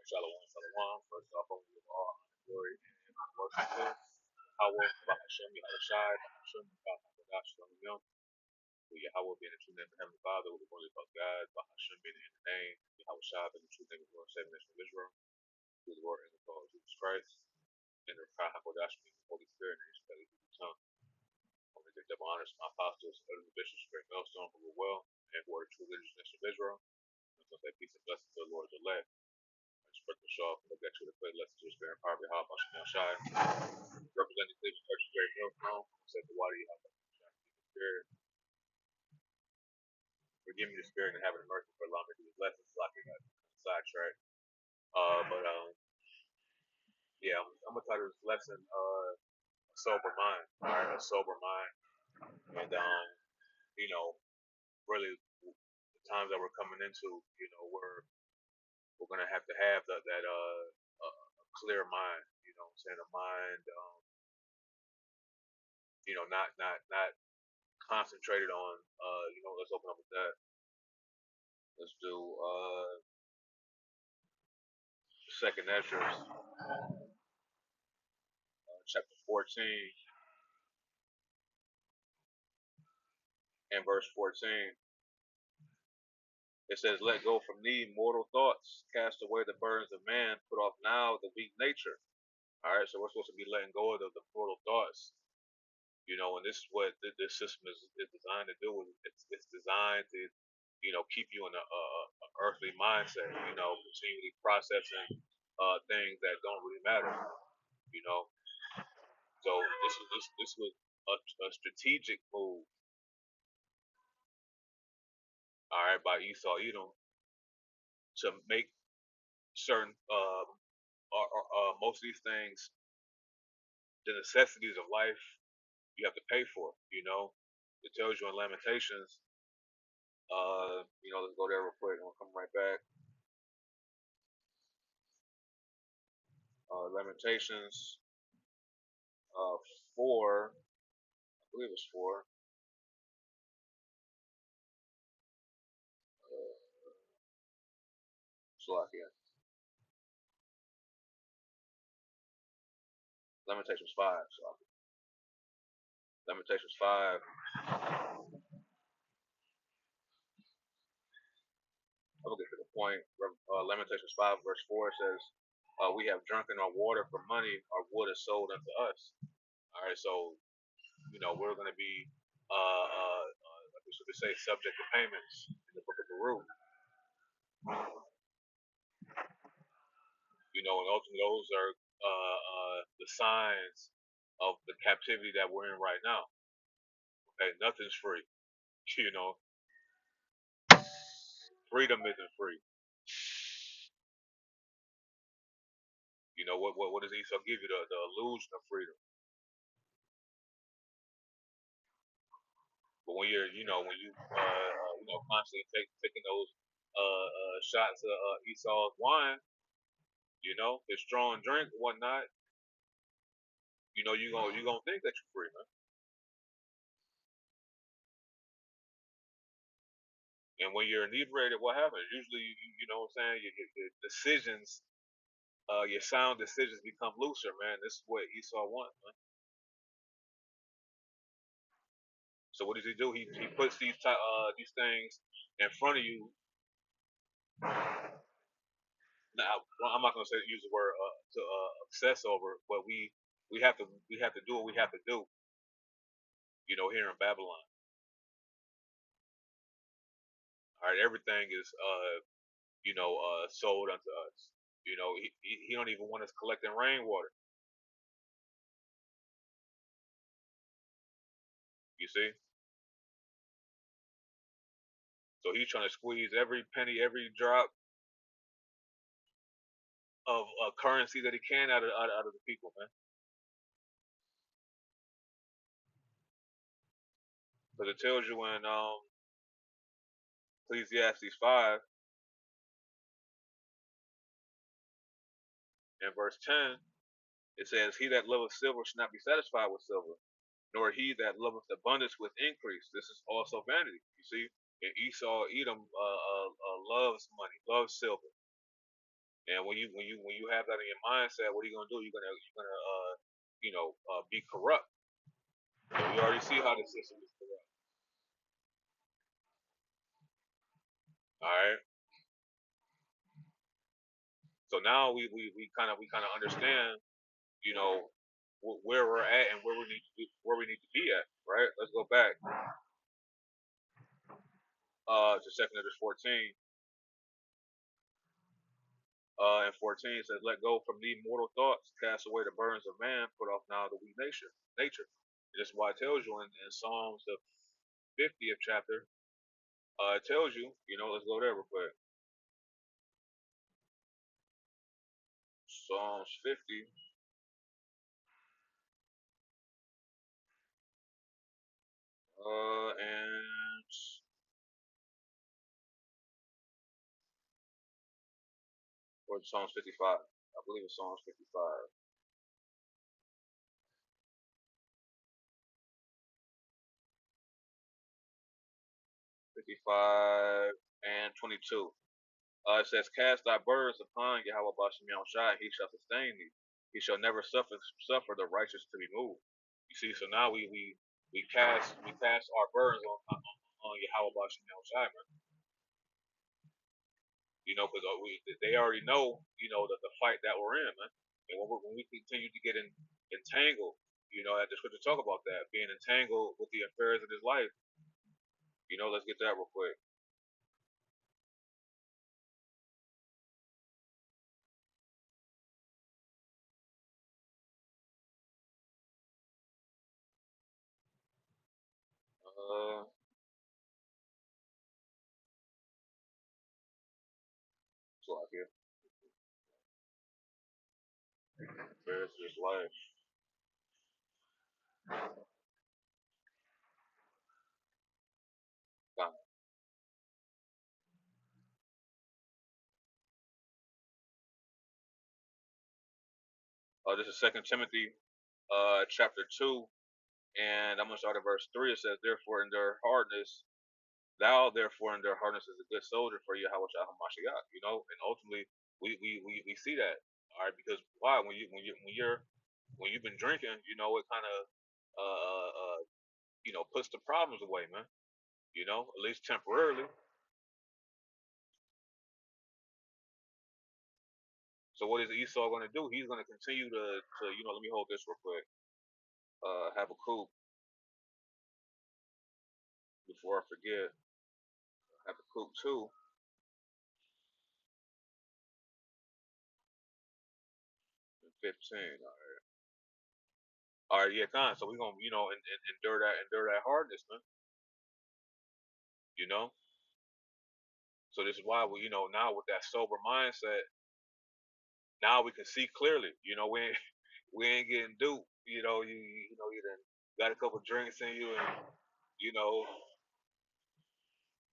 Shalom, shalom. First off, I want to give all honor, glory, and worship to Yahweh, Bahashem, Yahushai, Bahashem, Bahashem, Shalom. With Yahweh being the true name of Heavenly Father, with the only of God, Bahashem being in the name, Yahushai being the true name of Lord, saving nation of Israel, through the Lord and the Lord Jesus Christ, and the Kai Hakodash being the Holy Spirit, and his Holy Tongue. I want to give double honors to my apostles, elders, and bishops, great millstone, who were well, and who are the true religious nation of Israel, and so say peace and blessings to the Lord's elect. Spread the shaw, look at you to play lessons to spirit and power behind Bashan Shai. Representing Cleveland Church, Jerry Millstone, said the water you have the spirit. Forgive me the spirit and have the mercy for allowing me to do these lessons so I can sidetrack. Yeah, I'm gonna title this lesson a sober mind. Alright, a sober mind. And you know, really the times that we're coming into, we're gonna have to have that clear mind, what I'm saying, a mind not concentrated on let's open up with that. Let's do second Ezra chapter 14 and verse 14. It says, "Let go from thee mortal thoughts, cast away the burdens of man, put off now the weak nature." All right, so we're supposed to be letting go of the mortal thoughts, and this is what this system is designed to do. It's designed to, keep you in a earthly mindset, continually processing things that don't really matter, you know. So this was a strategic move, all right, by Esau Edom to make certain most of these things, the necessities of life, you have to pay for. It tells you in Lamentations. Let's go there real quick. We'll come right back. Lamentations 4, I believe it's 4. Slovakia. Lamentations 5. Slovakia. Lamentations 5. I'll get to the point. Lamentations 5 verse 4 says, "We have drunken our water for money; our wood is sold unto us." All right, so we're going to be, like we should say, subject to payments in the book of Baruch. And ultimately those are the signs of the captivity that we're in right now. Okay, nothing's free. You know, freedom isn't free. What does Esau give you? The illusion of freedom. But when you're, when you, constantly taking those shots of Esau's wine, his strong drink, and whatnot, you gonna think that you're free, man. And when you're inebriated, what happens? Usually, you know what I'm saying, your decisions, your sound decisions become looser, man. This is what Esau wants, man. So what does he do? He puts these things in front of you. Now, I'm not gonna say use the word to obsess over, but we have to do what we have to do. Here in Babylon, all right, everything is sold unto us. He don't even want us collecting rainwater. You see, so he's trying to squeeze every penny, every drop of currency that he can out of the people, man. Because it tells you in Ecclesiastes 5 and verse 10, it says, "He that loveth silver should not be satisfied with silver, nor he that loveth abundance with increase. This is also vanity." You see, and Esau, Edom, loves money, loves silver. And when you have that in your mindset, what are you gonna do? You're gonna be corrupt. So you already see how the system is corrupt. All right. So now we kind of understand, you know, where we're at and where we need to be at. Right. Let's go back to Second Edges 14. And 14 says, "Let go from thee mortal thoughts, cast away the burdens of man, put off now the weak nature." Nature. This is why it tells you in Psalms the 50th chapter. It tells you, let's go there real quick. Psalms 50 and or Psalms 55. I believe it's Psalms 55. 55 and 22. It says, "Cast thy burdens upon Yahweh Bashem Shai, he shall sustain thee. He shall never suffer the righteous to be moved." You see, so now we cast our burdens on Yahweh Bashem Shai, man. Because they already know, the fight that we're in, man. And when we continue to get entangled, at the scripture talk about that, being entangled with the affairs of this life. Let's get that real quick. Uh, so I get affairs of this life. This is Second Timothy, chapter 2, and I'm gonna start at verse 3. It says, "Therefore endure hardness, thou therefore endure hardness as a good soldier for Yahweh Shah Hamashiach." And ultimately we see that. All right, because why? When you've been drinking, it kind of puts the problems away, man. At least temporarily. So what is Esau going to do? He's going to continue to let me hold this real quick. Habakkuk, before I forget. Habakkuk 2 and 15. All right, yeah, kind. So we're gonna, endure that hardness, man. You know. So this is why now with that sober mindset, now we can see clearly. We ain't getting duped. You done got a couple drinks in you, and you know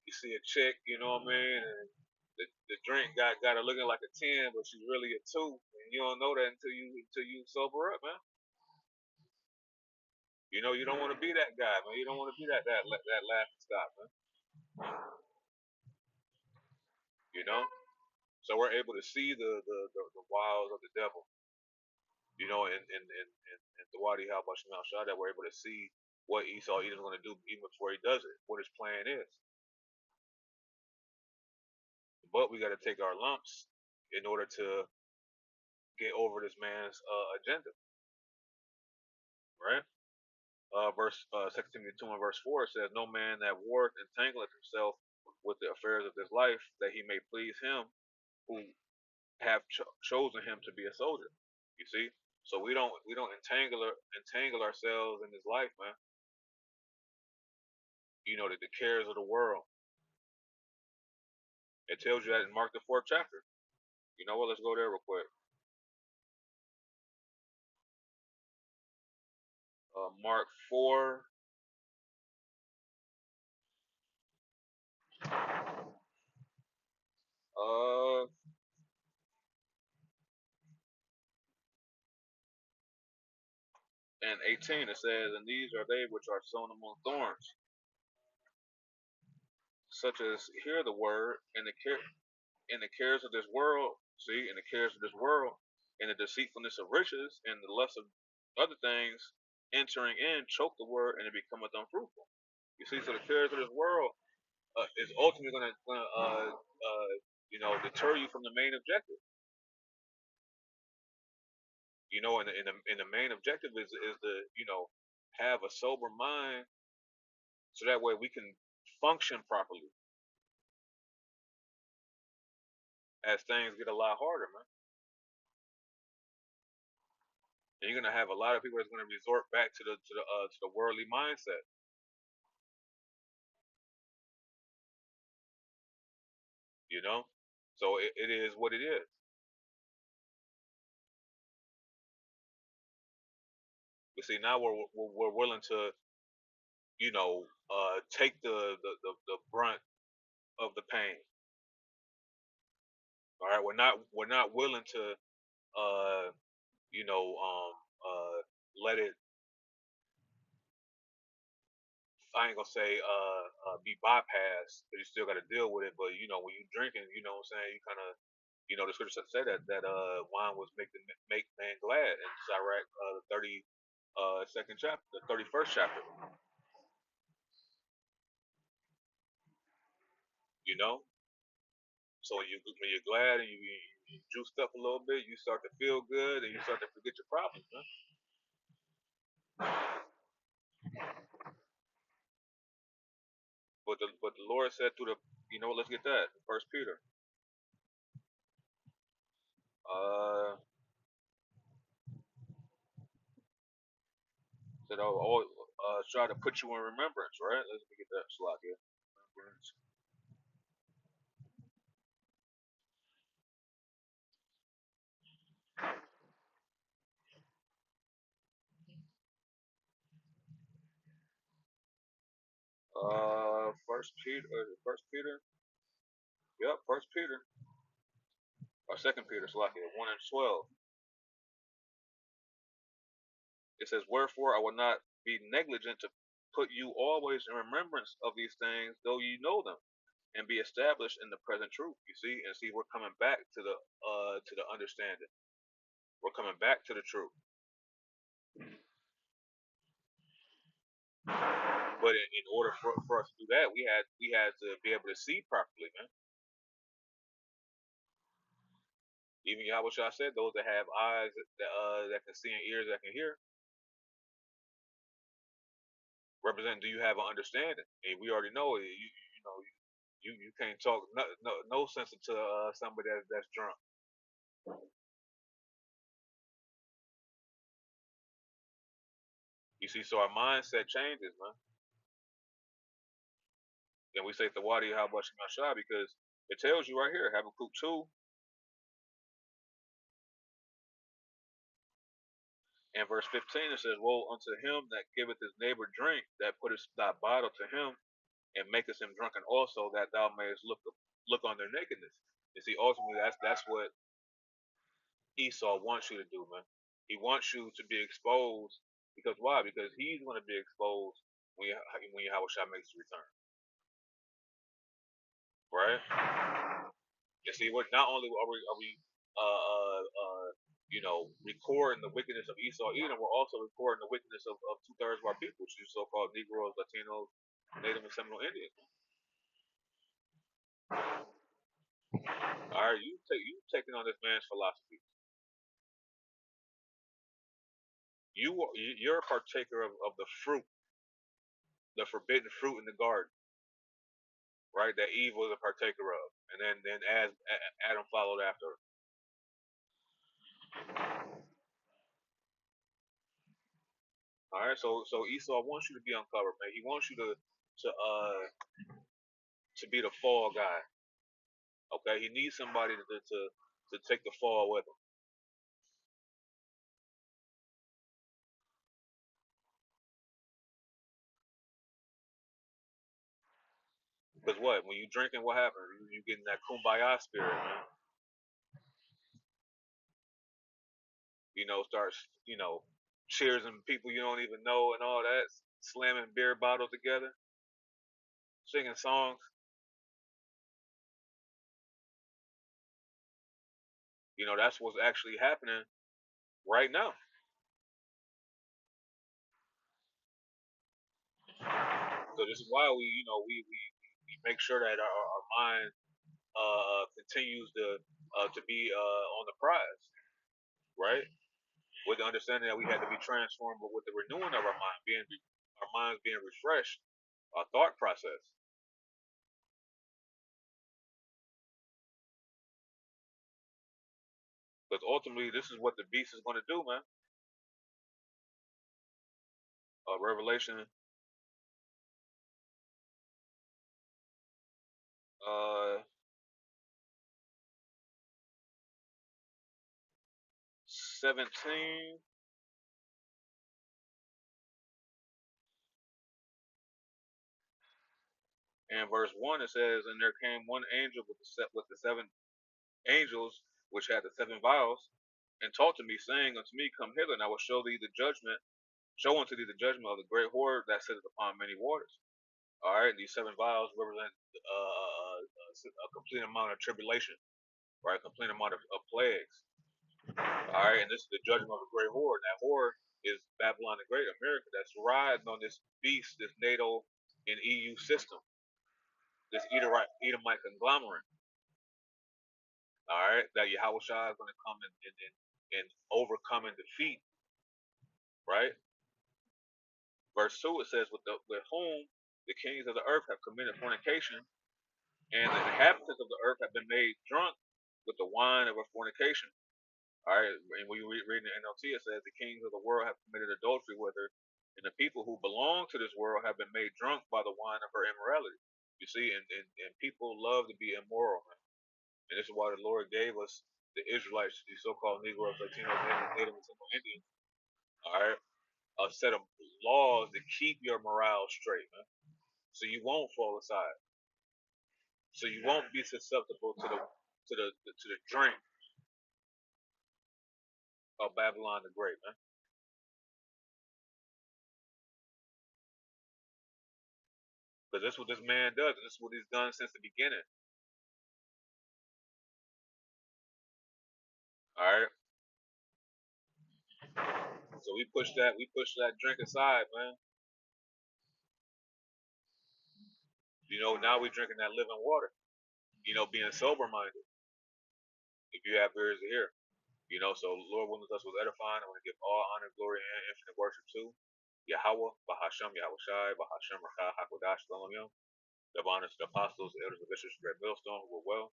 you see a chick. You know what I mean? And the drink got her looking like a 10, but she's really a 2, and you don't know that until you sober up, man. You don't want to be that guy, man. You don't want to be that laughing stock, man. You know. So we're able to see the wiles of the devil, and the Wadi Halbash Shah, that we're able to see what Esau Edom's going to do even before he does it, what his plan is. But we got to take our lumps in order to get over this man's agenda, right? Second Timothy 2 and verse 4 says, "No man that warreth entangleth himself with the affairs of this life, that he may please him who have chosen him to be a soldier." You see, so we don't entangle ourselves in this life, man. The cares of the world. It tells you that in Mark the 4th chapter. You know what? Let's go there real quick. Mark 4. Uh, and 18 it says, "And these are they which are sown among thorns, such as hear the word and in the cares of this world, see, in the cares of this world, and the deceitfulness of riches, and the lust of other things, entering in, choke the word, and it becometh unfruitful. You see, so the cares of this world is ultimately deter you from the main objective. And the main objective is to have a sober mind, so that way we can function properly as things get a lot harder, man. And you're gonna have a lot of people that's gonna resort back to the worldly mindset, you know. So it is what it is. But see, now we're willing to take the brunt of the pain. All right, we're not willing to uh you know let it, I ain't gonna say be bypassed, but you still got to deal with it. But when you drinking, what I'm saying, you kind of, the scripture said that wine was make man glad in Sirach, the 32nd chapter, the 31st chapter. You know, so when you're glad and you juiced up a little bit, you start to feel good and you start to forget your problems, man. But the Lord said through the, let's get that First Peter. Uh, said, try to put you in remembrance, right? Let's get that slot here. Remembrance. First Peter, First Peter. Yep, First Peter or Second Peter, slot here, 1 and 12. It says, "Wherefore I will not be negligent to put you always in remembrance of these things, though you know them, and be established in the present truth." You see, and see, we're coming back to the understanding. We're coming back to the truth. But in order for us to do that, we had to be able to see properly, man. Even Yahweh said, "Those that have eyes that can see and ears that can hear," represent. Do you have an understanding? And we already know it. You can't talk no sense into somebody that's drunk. You see, so our mindset changes, man. And we say Thawadi how much Mashah because it tells you right here, Habakkuk 2 and verse 15, it says, "Woe unto him that giveth his neighbor drink, that putteth thy bottle to him, and maketh him drunken also, that thou mayest look on their nakedness." You see, ultimately that's what Esau wants you to do, man. He wants you to be exposed, because why? Because he's going to be exposed when Yahweh makes his return, right? You see, we're not only are we recording the wickedness of Esau Edom, we're also recording the wickedness of 2/3 of our people, which is so-called Negroes, Latinos, Native and Seminole Indians. All right, you taking on this man's philosophy. You're a partaker of the fruit, the forbidden fruit in the garden, right? That Eve was a partaker of, and then as Adam followed after. All right, so Esau wants you to be uncovered, man. He wants you to be the fall guy. Okay, he needs somebody to take the fall with him. Because what? When you drinking, what happens? You getting that kumbaya spirit, man. Starts cheering people you don't even know and all that, slamming beer bottles together, singing songs. That's what's actually happening right now. So this is why we make sure that our mind continues to be on the prize, right? With the understanding that we had to be transformed, but with the renewing of our minds being refreshed, our thought process. Because ultimately, this is what the beast is going to do, man. Revelation uh, 17 and verse 1, it says, "And there came one angel with the seven angels which had the seven vials, and taught to me, saying unto me, Come hither, and I will show unto thee the judgment of the great whore that sitteth upon many waters." All right, these seven vials represent a complete amount of tribulation, right? A complete amount of plagues. All right, and this is the judgment of the great whore. And that whore is Babylon the Great, America, that's riding on this beast, this NATO and EU system, this Edomite conglomerate. All right, that Yahweh Shah is going to come and overcome and defeat, right? Verse 2, it says, with whom the kings of the earth have committed fornication, and the inhabitants of the earth have been made drunk with the wine of her fornication. All right, and when you read in the NLT, it says the kings of the world have committed adultery with her, and the people who belong to this world have been made drunk by the wine of her immorality. You see, and people love to be immoral, man. And this is why the Lord gave us the Israelites, these so-called Negroes, Latinos, Native Indians, all right, a set of laws to keep your morale straight, man. So you won't fall aside. So you won't be susceptible to the drink of Babylon the Great, man. Because that's what this man does, and this is what he's done since the beginning. All right. So we push that drink aside, man. Now we drinking that living water. Being sober minded. If you have ears to hear. So Lord willing us was edifying. I want to give all honor, glory, and infinite worship to Yahweh, Bahasham, Yahweh Shai, Bahasham, Rakah, Hakodash, Shalom Yom. The honors to the apostles, the elders, the bishops, the great millstone, who were well.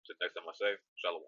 So next time I say, Shalom.